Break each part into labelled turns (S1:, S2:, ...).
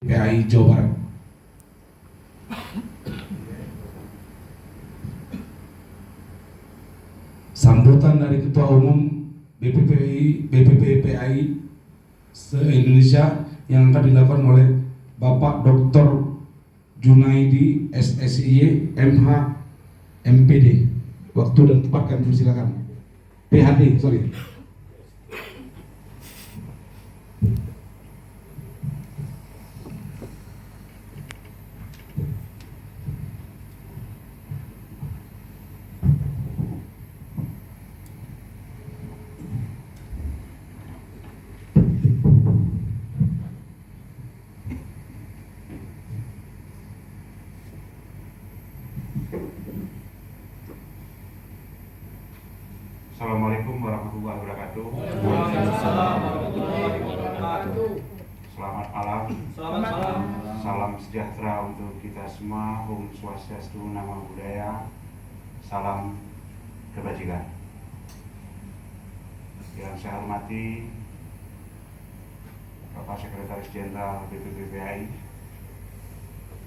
S1: PAI Jawa Barat. Sambutan dari Ketua Umum BPPI se-Indonesia yang akan dilakukan oleh Bapak Dr. Junaidi SSIY MH MPD. Waktu dan tempat kami persilakan. PhD, sorry.
S2: Assalamualaikum warahmatullahi wabarakatuh.
S3: Waalaikumsalam warahmatullahi wabarakatuh.
S2: Selamat malam.
S3: Selamat malam.
S2: Salam sejahtera untuk kita semua. Om Swastiastu, Namo Buddhaya. Salam kebajikan. Yang saya hormati Bapak Sekretaris Jenderal BPPI,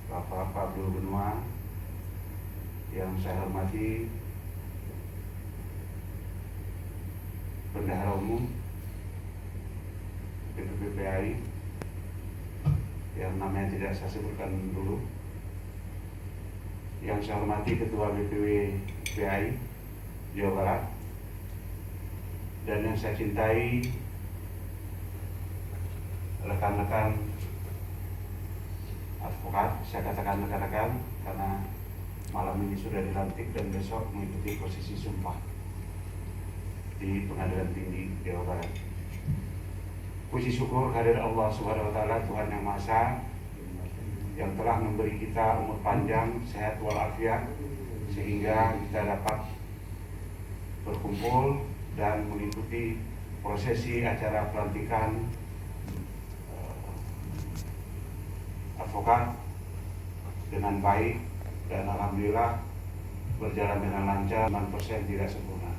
S2: Bapak Pablo Benua. Yang saya hormati Bendahara Umum BPPI yang namanya tidak saya sebutkan dulu. Yang saya hormati Ketua BPPI Jawa Barat, dan yang saya cintai rekan-rekan advokat. Saya katakan rekan-rekan karena malam ini sudah dilantik dan besok mengikuti prosesi sumpah di Pengadilan Tinggi Jawa Barat. Puji syukur kehadirat Allah Subhanahu wa taala, Tuhan yang Maha Esa, yang telah memberi kita umur panjang, sehat walafiat, sehingga kita dapat berkumpul dan mengikuti prosesi acara pelantikan advokat dengan baik, dan alhamdulillah berjalan dengan lancar. 9% tidak sempurna,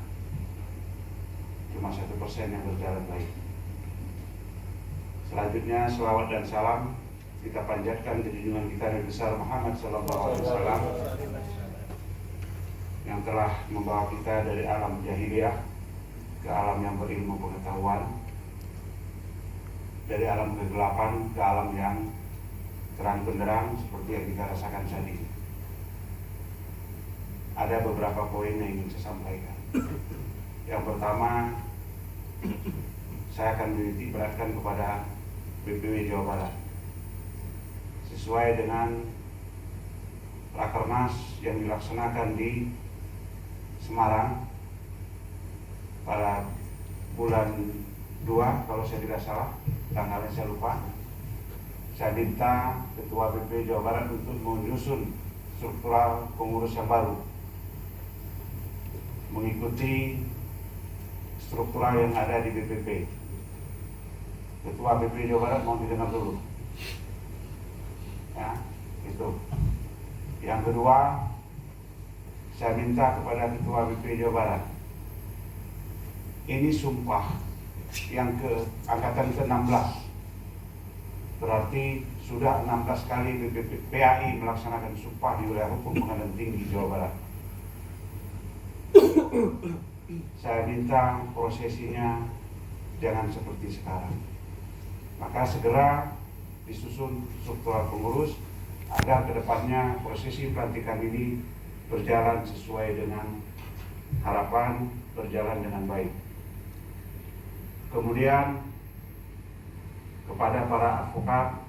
S2: cuma 1% yang berjalan baik. Selanjutnya selawat dan salam kita panjatkan ke junjungan kita Nabi besar Muhammad SAW yang telah membawa kita dari alam jahiliyah ke alam yang berilmu pengetahuan, dari alam kegelapan ke alam yang terang benderang seperti yang kita rasakan saat ini. Ada beberapa poin yang ingin saya sampaikan. Yang pertama, saya akan menitik beratkan kepada BPW Jawa Barat sesuai dengan Rakernas yang dilaksanakan di Semarang pada bulan 2 kalau saya tidak salah, tanggalnya saya lupa. Saya minta Ketua BPW Jawa Barat untuk menyusun struktural pengurus yang baru mengikuti struktural yang ada di BPP. Ketua BPW Jawa Barat mau didengar dulu, ya, itu. Yang kedua, saya minta kepada Ketua BPW Jawa Barat, ini sumpah yang ke angkatan ke-16, berarti sudah 16 kali BPPI melaksanakan sumpah di wilayah hukum Pengadilan Tinggi Jawa Barat. Saya minta prosesinya jangan seperti sekarang. Maka segera disusun struktural pengurus agar kedepannya prosesi pelantikan ini berjalan sesuai dengan harapan, berjalan dengan baik. Kemudian kepada para advokat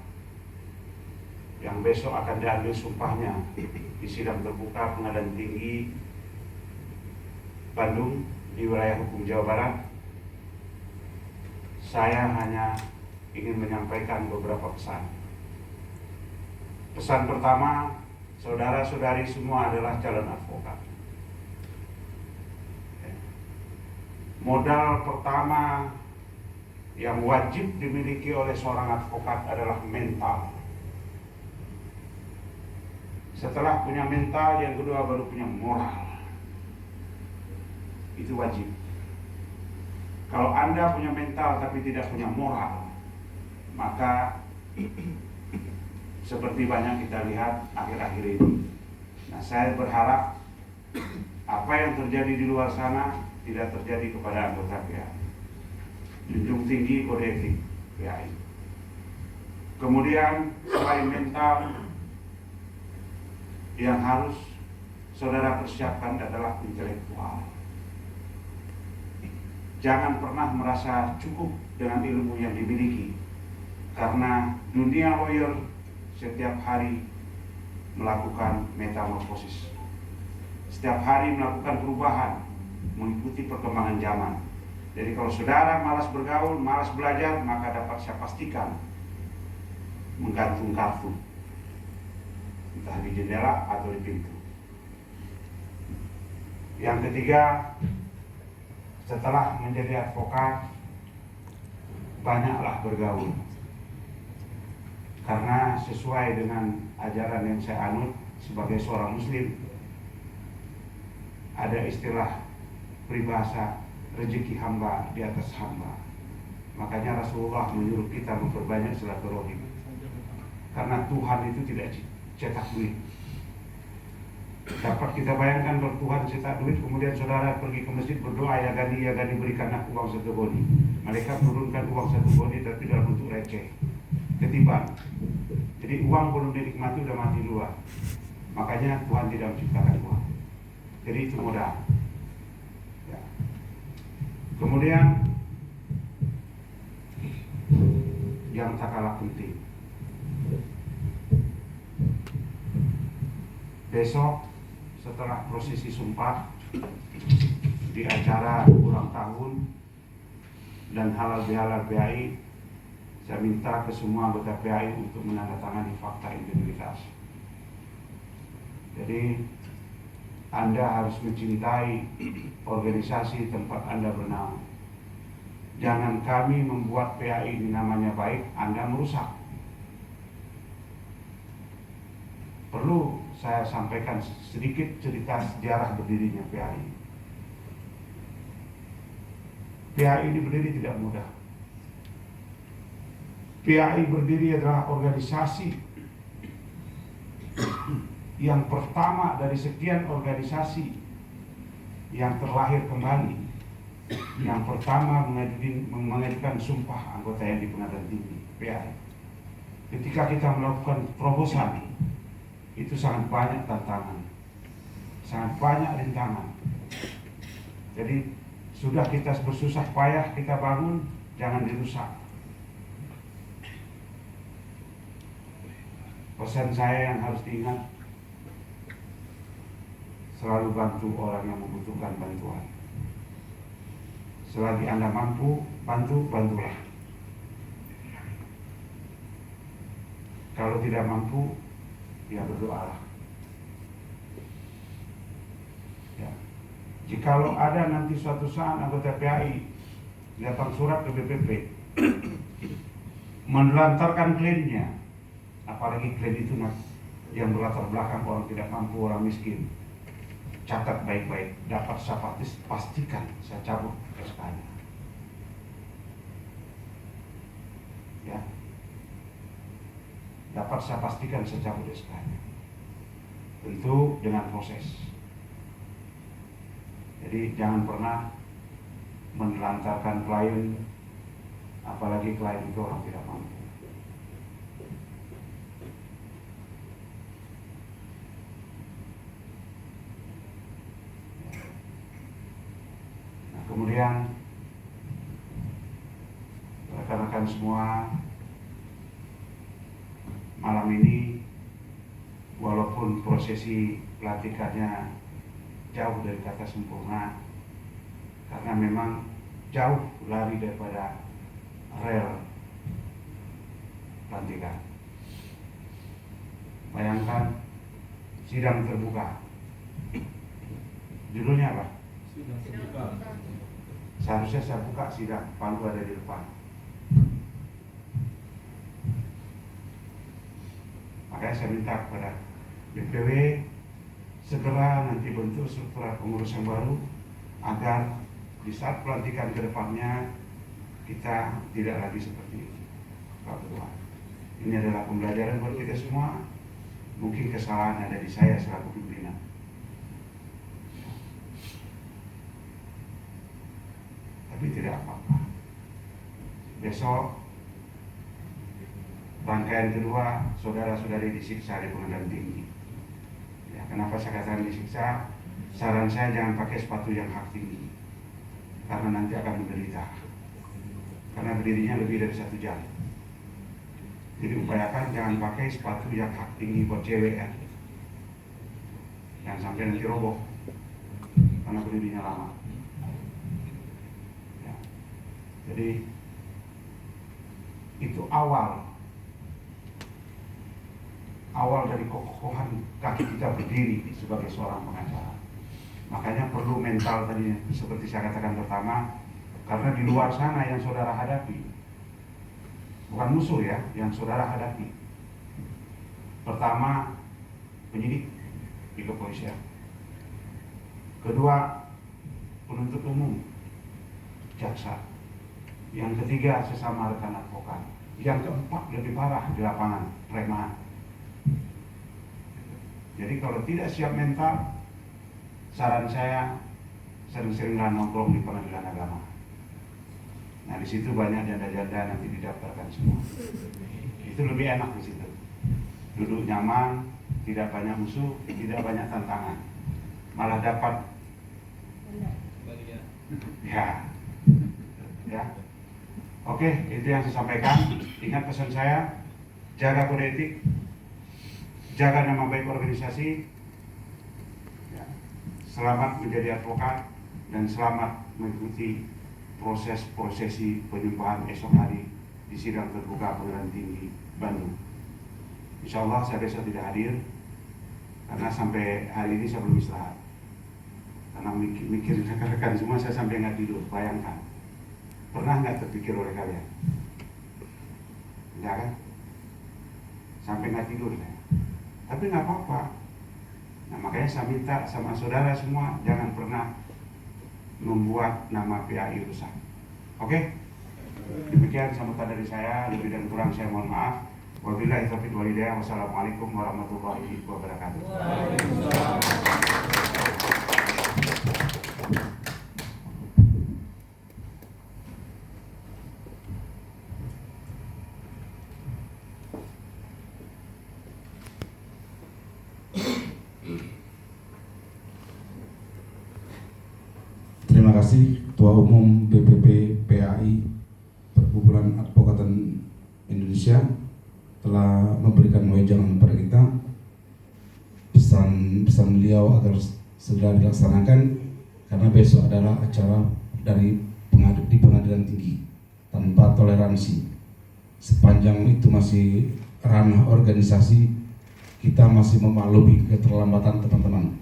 S2: yang besok akan diambil sumpahnya di sidang terbuka Pengadilan Tinggi Bandung di wilayah hukum Jawa Barat, saya hanya ingin menyampaikan beberapa pesan. Pesan pertama, saudara-saudari semua adalah calon advokat. Modal pertama yang wajib dimiliki oleh seorang advokat adalah mental. Setelah punya mental, yang kedua baru punya moral. Itu wajib. Kalau Anda punya mental tapi tidak punya moral, maka seperti banyak kita lihat akhir-akhir ini. Nah, saya berharap apa yang terjadi di luar sana tidak terjadi kepada anggota PAI. Junjung tinggi kode etik PAI. Kemudian selain mental, yang harus saudara persiapkan adalah intelektual. Jangan pernah merasa cukup dengan ilmu yang dimiliki, karena dunia lawyer setiap hari melakukan metamorfosis, setiap hari melakukan perubahan mengikuti perkembangan zaman. Jadi kalau saudara malas bergaul, malas belajar, maka dapat saya pastikan menggantung kartu, entah di jendela atau di pintu. Yang ketiga, setelah menjadi advokat, banyaklah bergaul. Karena sesuai dengan ajaran yang saya anut sebagai seorang muslim, ada istilah peribahasa rezeki hamba di atas hamba. Makanya Rasulullah menyuruh kita memperbanyak silaturahim. Karena Tuhan itu tidak cetak duit. Dapat kita bayangkan kalau Tuhan cetak duit, kemudian saudara pergi ke masjid berdoa, ya gani berikan aku uang 1 kodi. Mereka menurunkan uang 1 kodi tapi dalam bentuk receh, ketiban. Jadi uang belum dinikmati udah mati duluan. Makanya Tuhan tidak menciptakan uang. Jadi itu modal. Ya. Kemudian yang tak kalah penting, besok setelah prosesi sumpah di acara ulang tahun dan halal bihalal PAI, saya minta ke semua anggota PAI untuk menandatangani fakta integritas. Jadi Anda harus mencintai organisasi tempat Anda bernaung. Jangan kami membuat PAI ini namanya baik, Anda merusak. Perlu saya sampaikan sedikit cerita sejarah berdirinya PAI. PAI ini berdiri tidak mudah. PAI berdiri adalah organisasi yang pertama dari sekian organisasi yang terlahir kembali. Yang pertama mengajukan sumpah anggota yang di Pengadilan Tinggi PAI. Ketika kita melakukan terobosan, itu sangat banyak tantangan, sangat banyak rintangan. Jadi sudah kita bersusah payah kita bangun, jangan dirusak. Pesan saya yang harus diingat, selalu bantu orang yang membutuhkan bantuan. Selagi Anda mampu, bantulah. Kalau tidak mampu, ya berdoalah. Ya. Jikalau ada nanti suatu saat anggota PAI datang surat ke BPP menelantarkan klaimnya, apalagi klaim itu yang berlatar belakang orang tidak mampu, orang miskin, catat baik-baik, dapat saya pastikan saya cabut SK-nya. Ya. Dapat saya pastikan saya cabut SK-nya. Tentu dengan proses. Jadi jangan pernah menelantarkan klien, apalagi klien itu orang tidak mampu. Nah, kemudian rekan-rekan semua, malam ini walaupun prosesi pelantikannya jauh dari kata sempurna, karena memang jauh lari daripada rel pelantikan. Bayangkan sidang terbuka. Judulnya apa?
S3: Sidang terbuka.
S2: Seharusnya saya buka sidang, pandu ada di depan. Makanya saya minta kepada BPW segera nanti bentuk struktur pengurus yang baru, agar di saat pelantikan ke depannya kita tidak lagi seperti itu. Pak Ketua. Ini adalah pembelajaran buat kita semua. Mungkin kesalahan ada di saya selaku pimpinan. Tapi tidak apa-apa. Besok rangkaian kedua saudara-saudari disiksa di pengadilan tinggi. Ya, kenapa saya katakan disiksa? Saran saya jangan pakai sepatu yang hak tinggi, karena nanti akan menderita. Karena berdirinya lebih dari 1 jam. Jadi upayakan jangan pakai sepatu yang hak tinggi buat cewek ya. Jangan sampai nanti roboh karena berdirinya lama. Ya. Jadi itu awal dari kekokohan kaki kita berdiri sebagai seorang pengacara. Makanya perlu mental tadi seperti saya katakan pertama, karena di luar sana yang saudara hadapi bukan musuh ya, yang saudara hadapi. Pertama, penyidik di kepolisian. Kedua, penuntut umum, jaksa. Yang ketiga, sesama rekan advokat. Yang keempat, lebih parah di lapangan, preman. Jadi kalau tidak siap mental, saran saya sering-seringlah nongkrong di pengadilan agama. Nah di situ banyak janda-janda nanti didaftarkan semua. Itu lebih enak di situ. Duduk nyaman, tidak banyak musuh, tidak banyak tantangan. Malah dapat ya. Oke, itu yang saya sampaikan. Ingat pesan saya, jaga kode etik, jaga nama baik organisasi, ya. Selamat menjadi advokat dan selamat mengikuti proses prosesi penyembahan esok hari di sidang terbuka Pengadilan Tinggi Bandung. Insya Allah saya besok tidak hadir karena sampai hari ini saya belum istirahat. Karena mikirin rekan-rekan semua saya sampai nggak tidur. Bayangkan, pernah nggak terpikir oleh kalian? Enggak kan? Sampai nggak tidur saya. Tapi nggak apa-apa. Nah makanya saya minta sama saudara semua jangan pernah membuat nama PAI rusak. Oke? Demikian sambutan dari saya, lebih dan kurang saya mohon maaf. Wabillahi taufiq wal hidayah. Wassalamualaikum warahmatullahi wabarakatuh.
S1: Terima kasih Ketua Umum BPP PAI Perkumpulan Advokatan Indonesia telah memberikan wejangan kepada kita, pesan beliau agar segera dilaksanakan karena besok adalah acara di pengadilan tinggi tanpa toleransi. Sepanjang itu masih ranah organisasi, kita masih memaklumi keterlambatan teman-teman.